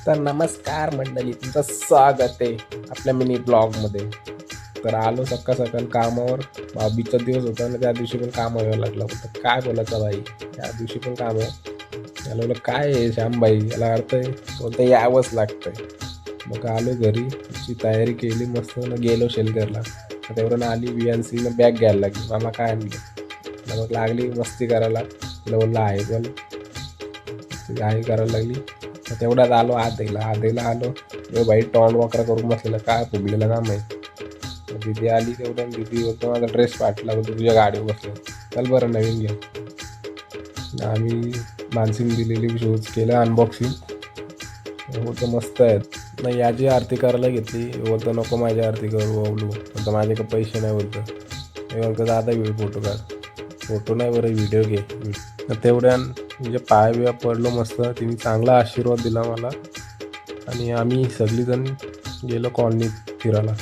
तर नमस्कार मंडळी, तुमचं स्वागत आहे आपल्या मिनी ब्लॉगमध्ये. तर आलो सकाळ सकाळ कामावर. भाऊबीजचा दिवस होता ना, त्या दिवशी पण काम यावं लागलं होतं. काय बोलायचं बाई, त्या दिवशी पण काम आहे. याला बोललं काय आहे श्यामबाई, याला अर्थ आहे, बोलतं यावंच लागतंय. मग आलो घरी, ची तयारी केली मस्त ना, गेलो शेलघरला. तेवढं ना आली VNC बॅग घ्यायला लागली. मामा काय आणलं, मग लागली मस्ती करायला. तिला बोललं आहे पण आहे करायला लागली. तेवढ्यात आलो आधीला आलो. ए भाई टॉन वाकरा करून बसलेला, काय फुगलेला का माहीत. दीदी आली तेवढं, दीदी बोलतो माझा ड्रेस फाटला, बोलतो तुझ्या गाडीवर बसलो. चल बरं नवीन घे. आम्ही मानसिंग दिलेली शूज केलं अनबॉक्सिंग. बोलतो मस्त आहेत. नाही याची आरती करायला घेतली, बोलतो नको माझी आरती करू बाबलू, बोलतो माझ्याकडे पैसे नाही. बोलतो हे बोलतो दादा फोटो काढ. फोटो नाही बरं व्हिडिओ घे. तेवढ्या म्हणजे पाय बिया पडलो मस्त. तिने चांगला आशीर्वाद दिला मला. आणि आम्ही सगळीजण गेलो कॉलनीत फिरायला.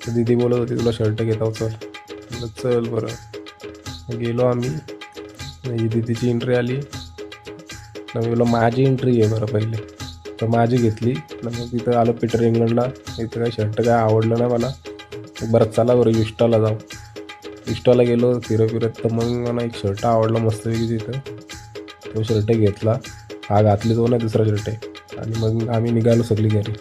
तर दीदी बोलत होती तुला शर्ट घेता चल. म्हटलं चल बरं. गेलो आम्ही. दीदीची एंट्री आली. मी बोललो माझी एंट्री आहे बरं पहिले. तर माझी घेतली. मग तिथं आलो पीटर इंग्लंडला. इथं काही शर्ट काय आवडलं नाही मला. बरं चला बरं युस्टाला जाऊ. युस्टाला गेलो फिरत. तर मग मला एक शर्ट आवडला मस्तपैकी तिथं. तो शर्ट घेतला. हा घातली तो ना दुसरा शर्ट आहे. आणि मग आम्ही निघालो सगळी घरी.